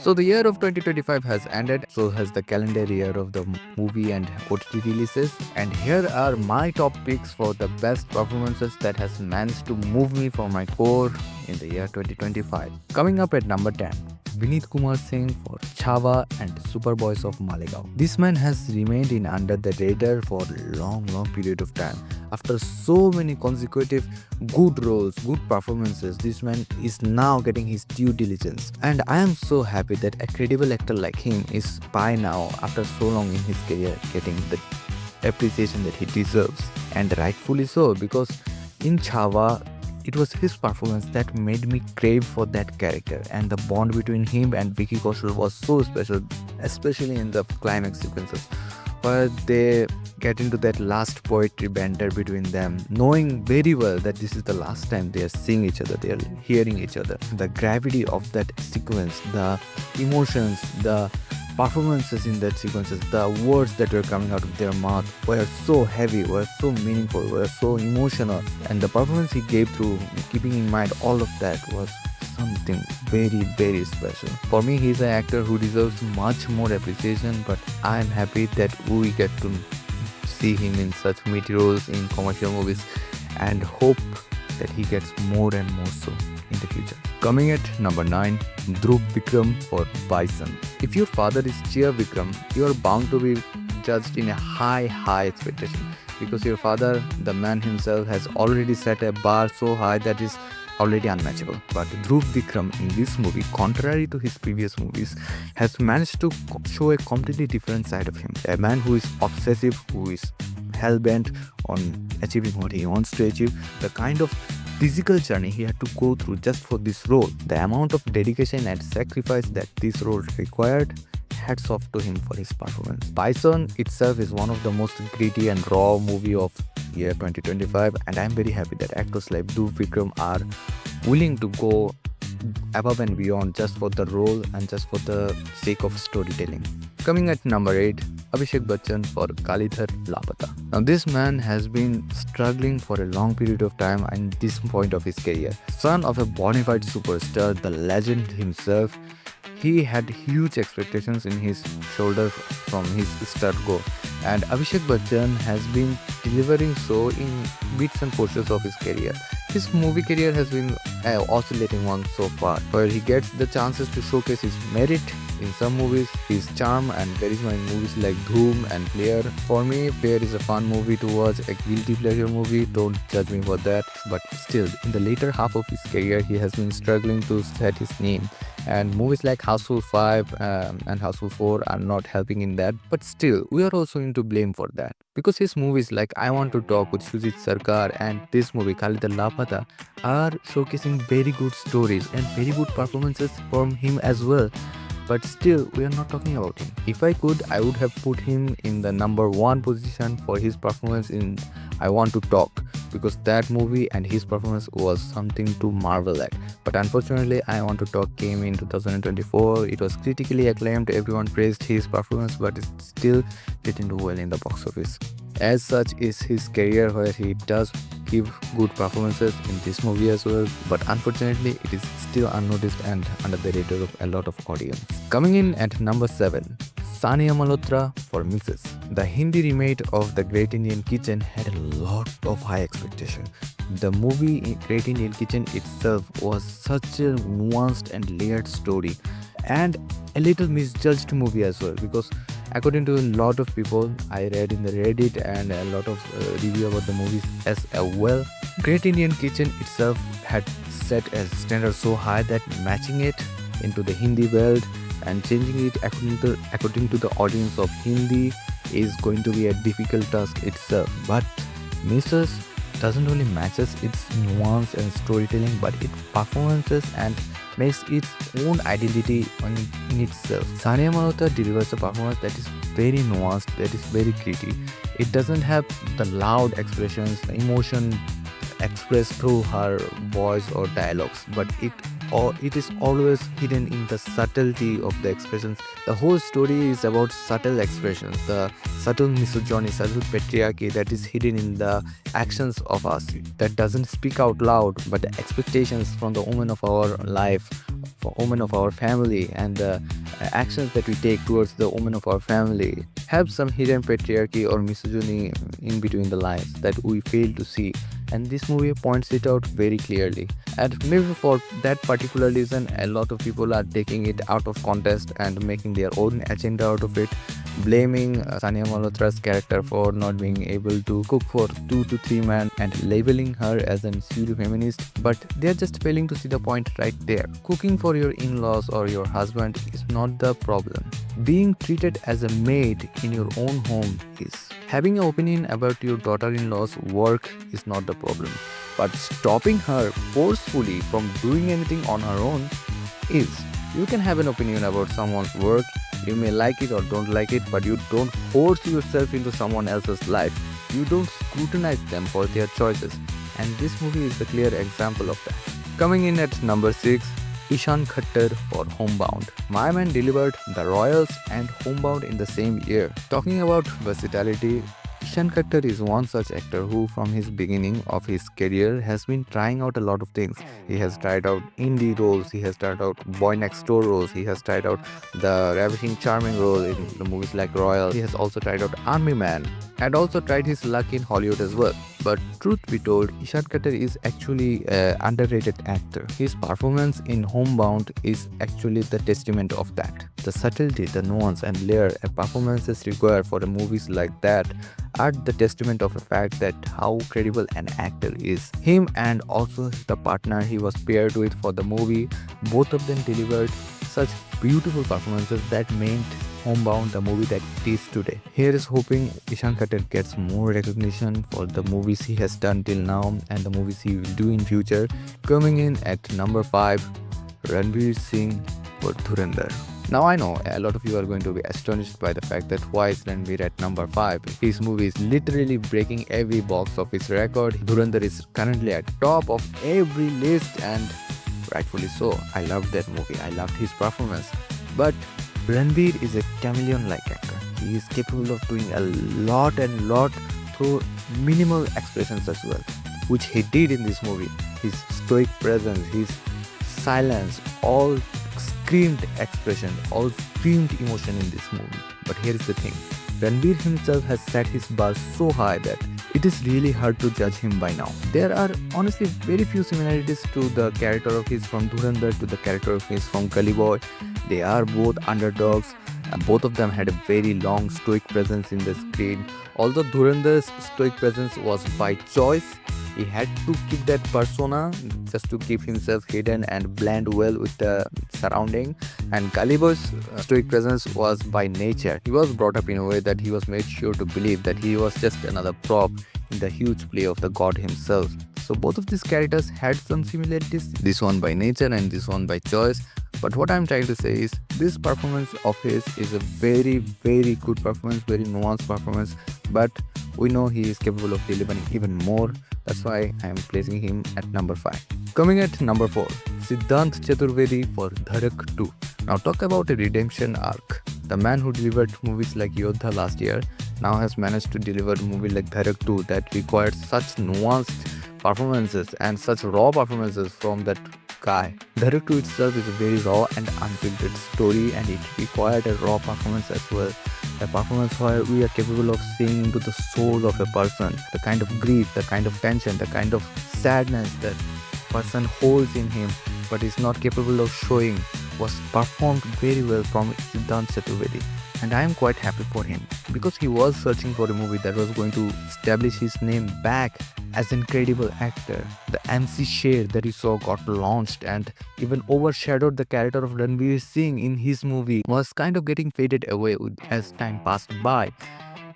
So the year of 2025 has ended, so has the calendar year of the movie and OTT releases. And here are my top picks for the best performances that has managed to move me from my core in the year 2025. Coming up at number 10. Vineet Kumar Singh for Chhaava and Superboys of Malaylam. This man has remained in under the radar for a long period of time. After so many consecutive good roles, good performances, this man is now getting his due diligence. And I am so happy that a credible actor like him is by now, after so long in his career, getting the appreciation that he deserves. And rightfully so, because in Chhaava, it was his performance that made me crave for that character, and the bond between him and Vicky Kaushal was so special, especially in the climax sequences where they get into that last poetry banter between them, knowing very well that this is the last time they are seeing each other, they are hearing each other. The gravity of that sequence, the emotions, the performances in that sequences, the words that were coming out of their mouth were so heavy, were so meaningful, were so emotional, and the performance he gave through keeping in mind all of that was something very special. For me, he's an actor who deserves much more appreciation, but I am happy that we get to see him in such meaty roles in commercial movies and hope that he gets more and more so in the future. Coming at number 9, Vikram for Bison. If your father is Vikram, you are bound to be judged in a high expectation, because your father, the man himself, has already set a bar so high that is already unmatchable. But Vikram in this movie, contrary to his previous movies, has managed to show a completely different side of him. A man who is obsessive, who is hell-bent on achieving what he wants to achieve. The kind of physical journey he had to go through just for this role, the amount of dedication and sacrifice that this role required, hats off to him for his performance. Bison itself is one of the most gritty and raw movie of year 2025, and I am very happy that actors like Vikram are willing to go above and beyond just for the role and just for the sake of storytelling. Coming at number 8, Abhishek Bachchan for Kalidhar Lapata. Now this man has been struggling for a long period of time at this point of his career. Son of a bona fide superstar, the legend himself, he had huge expectations in his shoulders from his start go, and Abhishek Bachchan has been delivering so in bits and portions of his career. His movie career has been oscillating one so far, where he gets the chances to showcase his merit in some movies, his charm and charisma in movies like Dhoom and Player. For me, Player is a fun movie to watch, a guilty pleasure movie, don't judge me for that. But still, in the later half of his career, he has been struggling to set his name. And movies like Houseful 5 and Houseful 4 are not helping in that. But still, we are also into blame for that. Because his movies like I Want to Talk with Shujit Sarkar and this movie Kalidhar Lapata are showcasing very good stories and very good performances from him as well. But still, we are not talking about him. If I could, I would have put him in the number 1 position for his performance in I Want to Talk, because that movie and his performance was something to marvel at. But unfortunately, I Want to Talk came in 2024. It was critically acclaimed, everyone praised his performance, but it still didn't do well in the box office. As such is his career, where he does give good performances in this movie as well, but unfortunately it is still unnoticed and under the radar of a lot of audience. Coming in at number 7, Sanya Malhotra for Mrs. The Hindi remake of The Great Indian Kitchen had a lot of high expectation. The movie Great Indian Kitchen itself was such a nuanced and layered story, and a little misjudged movie as well, because according to a lot of people I read in the Reddit and a lot of review about the movies as well, Great Indian Kitchen itself had set a standard so high that matching it into the Hindi world and changing it according to the audience of Hindi is going to be a difficult task itself. But Mrs. doesn't only matches its nuance and storytelling, but its performances and makes its own identity in itself. Sanya Malhotra delivers a performance that is very nuanced, that is very gritty. It doesn't have the loud expressions, the emotion expressed through her voice or dialogues, but it is always hidden in the subtlety of the expressions. The whole story is about subtle expressions, the subtle misogyny, subtle patriarchy that is hidden in the actions of us, that doesn't speak out loud, but the expectations from the women of our life, women of our family and the actions that we take towards the women of our family have some hidden patriarchy or misogyny in between the lines that we fail to see, and this movie points it out very clearly. And maybe for that particular reason, a lot of people are taking it out of context and making their own agenda out of it, blaming Sanya Malhotra's character for not being able to cook for 2 to 3 men and labeling her as an pseudo-feminist, but they're just failing to see the point right there. Cooking for your in-laws or your husband is not the problem. Being treated as a maid in your own home is. Having an opinion about your daughter-in-law's work is not the problem, but stopping her forcefully from doing anything on her own is. You can have an opinion about someone's work, you may like it or don't like it, but you don't force yourself into someone else's life. You don't scrutinize them for their choices, and this movie is the clear example of that. Coming in at number 6, Ishaan Khatter for Homebound. My man delivered The Royals and Homebound in the same year. Talking about versatility, Ishaan Khatter is one such actor who from his beginning of his career has been trying out a lot of things. He has tried out indie roles, he has tried out boy next door roles, he has tried out the ravishing charming role in the movies like Royal, he has also tried out Army Man, and also tried his luck in Hollywood as well. But truth be told, Ishaan Khatter is actually an underrated actor. His performance in Homebound is actually the testament of that. The subtlety, the nuance and layer a performances require for the movies like that are the testament of the fact that how credible an actor is. Him and also the partner he was paired with for the movie, both of them delivered such beautiful performances that made Homebound the movie that it is today. Here is hoping Ishaan Khatter gets more recognition for the movies he has done till now and the movies he will do in future. Coming in at number 5, Ranveer Singh for Dhurandhar. Now I know a lot of you are going to be astonished by the fact that why is Ranveer at number 5. His movie is literally breaking every box office record. Dhurandhar is currently at top of every list and rightfully so. I loved that movie. I loved his performance. But Ranveer is a chameleon-like actor. He is capable of doing a lot through minimal expressions as well, which he did in this movie. His stoic presence, his silence, all screamed expression, all screamed emotion in this movie. But here is the thing, Ranveer himself has set his bar so high that it is really hard to judge him by now. There are honestly very few similarities to the character of his from Dhurandhar to the character of his from Gully Boy. They are both underdogs. Both of them had a very long stoic presence in the screen. Although Dhurandhar's stoic presence was by choice, he had to keep that persona just to keep himself hidden and blend well with the surrounding. And Gully Boy's stoic presence was by nature. He was brought up in a way that he was made sure to believe that he was just another prop in the huge play of the god himself. So both of these characters had some similarities, this one by nature and this one by choice. But what I'm trying to say is this performance of his is a very good performance, very nuanced performance, but we know he is capable of delivering even more. That's why I am placing him at number 5. Coming at number 4, Siddhant Chaturvedi for Dhadak 2. Now talk about a redemption arc. The man who delivered movies like Yodha last year now has managed to deliver a movie like Dhadak 2 that required such nuanced performances and such raw performances from that guy. Dhadak 2 itself is a very raw and unfiltered story, and it required a raw performance as well. A performance where we are capable of seeing into the soul of a person, the kind of grief, the kind of tension, the kind of sadness that person holds in him but is not capable of showing was performed very well from Siddhant Chaturvedi. And I am quite happy for him because he was searching for a movie that was going to establish his name back as an incredible actor. The MC shade that he saw got launched and even overshadowed the character of Ranveer Singh in his movie was kind of getting faded away as time passed by.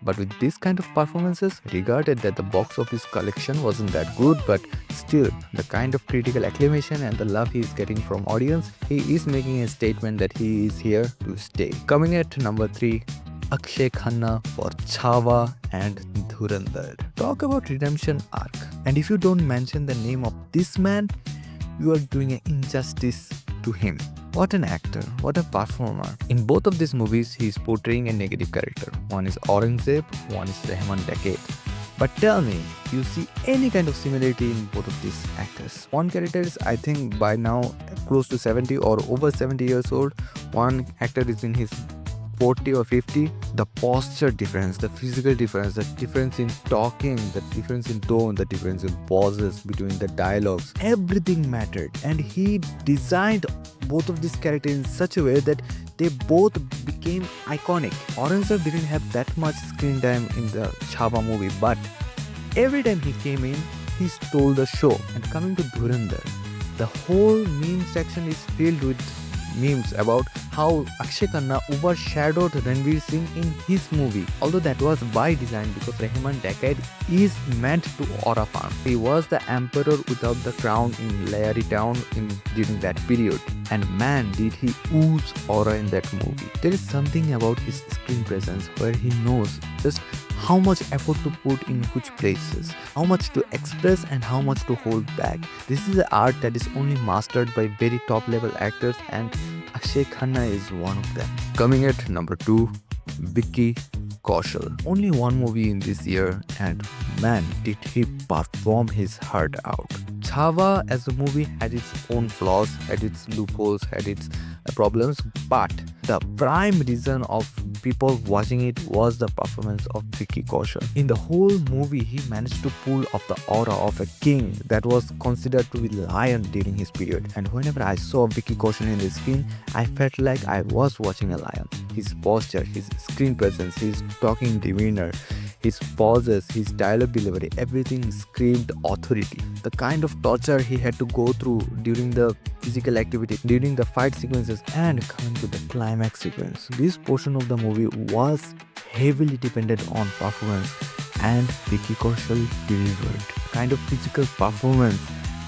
But with this kind of performances, regarded that the box office collection wasn't that good, but still the kind of critical acclamation and the love he is getting from audience, he is making a statement that he is here to stay. Coming at number 3, Akshaye Khanna for Chhaava and Dhurandhar. Talk about redemption arc. And if you don't mention the name of this man, you are doing an injustice to him. What an actor, what a performer. In both of these movies, he is portraying a negative character. One is Aurangzeb, one is Rahman Decade. But tell me, you see any kind of similarity in both of these actors? One character is, I think, by now close to 70 or over 70 years old. One actor is in his 40 or 50. The posture difference, the physical difference, the difference in talking, the difference in tone, the difference in pauses between the dialogues, everything mattered. And he designed both of these characters in such a way that they both became iconic. Aurangzeb didn't have that much screen time in the Chhaava movie, but every time he came in, he stole the show. And coming to Dhurandhar, the whole meme section is filled with memes about how Akshaye Khanna overshadowed Ranveer Singh in his movie. Although that was by design, because Rahman Decade is meant to aura farm. He was the emperor without the crown in Layari town during that period. And man, did he ooze aura in that movie. There is something about his screen presence where he knows just how much effort to put in which places, how much to express and how much to hold back. This is an art that is only mastered by very top level actors, and Akshaye Khanna is one of them. Coming at number 2, Vicky Kaushal. Only one movie in this year, and man, did he perform his heart out. Chhaava as a movie had its own flaws, had its loopholes, had its problems, but the prime reason of people watching it was the performance of Vicky Kaushal. In the whole movie, he managed to pull off the aura of a king that was considered to be lion during his period. And whenever I saw Vicky Kaushal in the screen, I felt like I was watching a lion. His posture, his screen presence, his talking demeanor, his pauses, his dialogue delivery, everything screamed authority. The kind of torture he had to go through during the physical activity, during the fight sequences, and coming to the climax sequence. This portion of the movie was heavily dependent on performance, and Vicky Kaushal delivered. The kind of physical performance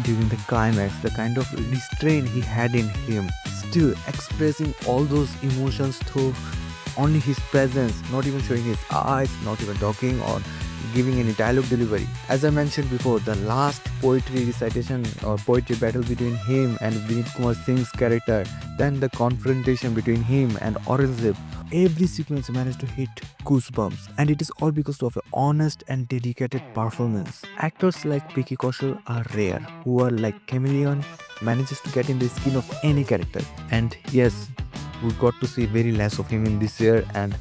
during the climax, the kind of restraint he had in him, still expressing all those emotions through only his presence, not even showing his eyes, not even talking or giving any dialogue delivery. As I mentioned before, the last poetry recitation or poetry battle between him and Vinit Kumar Singh's character, then the confrontation between him and Aurangzeb, every sequence managed to hit goosebumps, and it is all because of an honest and dedicated performance. Actors like Vicky Kaushal are rare, who are like chameleon, manages to get in the skin of any character. And yes, we got to see very less of him in this year, and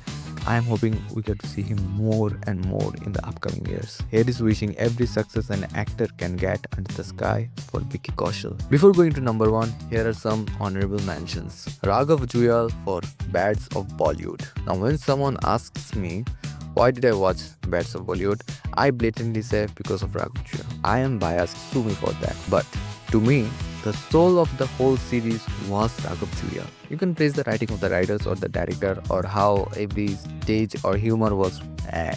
I am hoping we get to see him more and more in the upcoming years. Here is wishing every success an actor can get under the sky for Vicky Kaushal. Before going to number 1, here are some honorable mentions. Raghav Juyal for Bats of Bollywood. Now when someone asks me why did I watch Bats of Bollywood, I blatantly say because of Raghav Juyal. I am biased, sue me for that. But to me, the soul of the whole series was Raghav Juyal. You can praise the writing of the writers or the director, or how every stage or humor was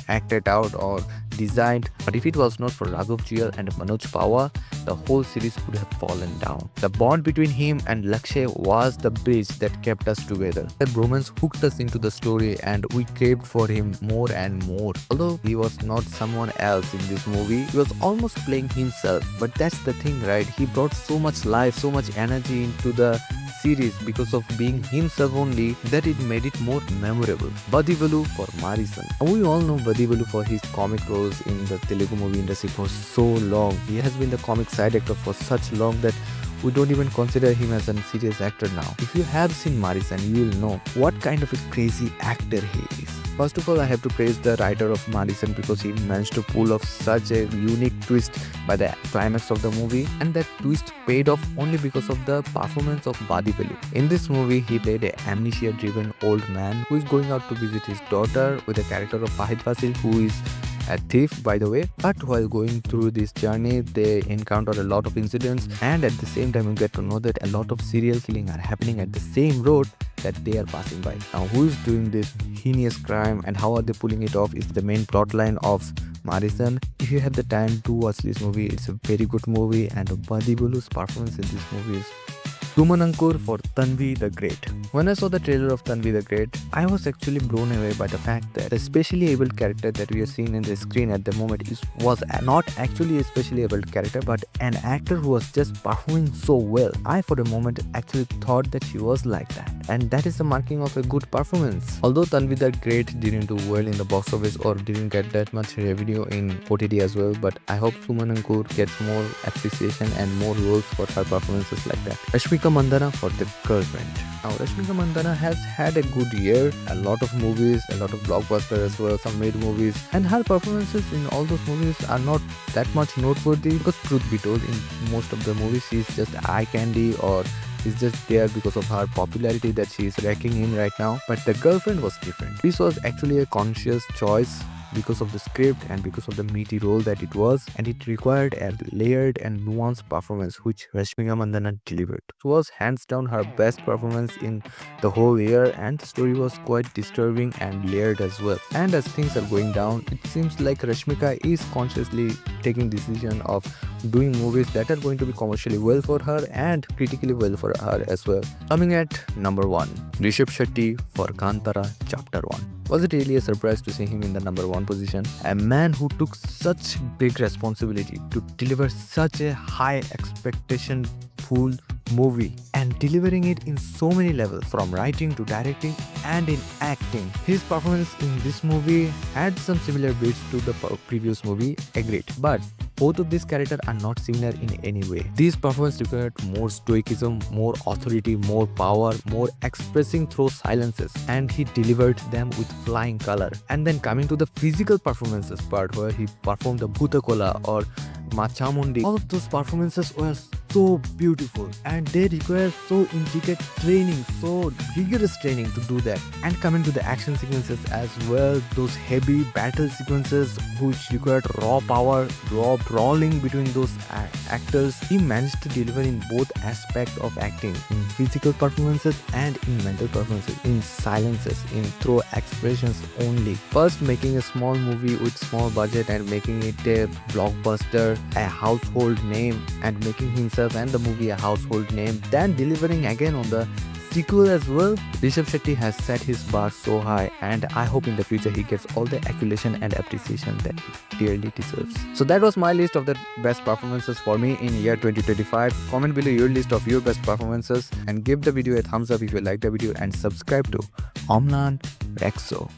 acted out or designed, but if it was not for Raghav Juyal and Manoj Pawar, the whole series would have fallen down. The bond between him and Akshaye was the bridge that kept us together. That romance hooked us into the story and we craved for him more and more. Although he was not someone else in this movie, he was almost playing himself. But that's the thing, right? He brought so much life, so much energy into the series because of being himself only, that it made it more memorable. Badivalu for Marisan. We all know Badivalu for his comic roles in the Telugu movie industry for so long. He has been the comic side actor for such long that we don't even consider him as a serious actor now. If you have seen Marisan, you will know what kind of a crazy actor he is. First of all, I have to praise the writer of Marisan because he managed to pull off such a unique twist by the climax of the movie, and that twist paid off only because of the performance of Badivalu. In this movie, he played an amnesia-driven old man who is going out to visit his daughter with the character of Fahid Fasil, who is a thief, by the way. But while going through this journey, they encounter a lot of incidents, and at the same time you get to know that a lot of serial killing are happening at the same road that they are passing by. Now who is doing this heinous crime and how are they pulling it off is the main plot line of Marisan. If you have the time to watch this movie, it's a very good movie, and Badivalu's performance in this movie is Suman Ankur for Tanvi the Great. When I saw the trailer of Tanvi the Great, I was actually blown away by the fact that the specially abled character that we are seeing in the screen at the moment was not actually a specially abled character, but an actor who was just performing so well. I for a moment actually thought that she was like that, and that is the marking of a good performance. Although Tanvi the Great didn't do well in the box office or didn't get that much revenue in OTT as well, but I hope Suman Ankur gets more appreciation and more roles for her performances like that. Rashmika Mandanna for The Girlfriend. Now Rashmika Mandanna has had a good year, a lot of movies, a lot of blockbusters as well, some made movies, and her performances in all those movies are not that much noteworthy because truth be told, in most of the movies she's just eye candy or is just there because of her popularity that she is racking in right now. But The Girlfriend was different. This was actually a conscious choice because of the script and because of the meaty role that it was, and it required a layered and nuanced performance which Rashmika Mandanna delivered. It was hands down her best performance in the whole year, and the story was quite disturbing and layered as well. And as things are going down, it seems like Rashmika is consciously taking decision of doing movies that are going to be commercially well for her and critically well for her as well. Coming at number 1, Rishab Shetty for Kantara Chapter 1. Was it really a surprise to see him in the number 1 position? A man who took such big responsibility to deliver such a high expectation full movie and delivering it in so many levels, from writing to directing and in acting. His performance in this movie had some similar beats to the previous movie, agreed, but both of these characters are not similar in any way. These performances required more stoicism, more authority, more power, more expressing through silences, and he delivered them with flying color. And then coming to the physical performances part where he performed the Bhutakola or Machamundi, all of those performances were so beautiful and they require so intricate training, so rigorous training to do that. And coming to the action sequences as well, those heavy battle sequences which required raw power, raw brawling between those actors, he managed to deliver in both aspects of acting, in physical performances and in mental performances, in silences, in through expressions only. First making a small movie with small budget and making it a blockbuster, a household name, and making himself and the movie a household name, then delivering again on the sequel as well. Rishab Shetty has set his bar so high, and I hope in the future he gets all the accolation and appreciation that he dearly deserves. So that was my list of the best performances for me in year 2025. Comment below your list of your best performances and give the video a thumbs up if you like the video, and subscribe to Omlan Rexo.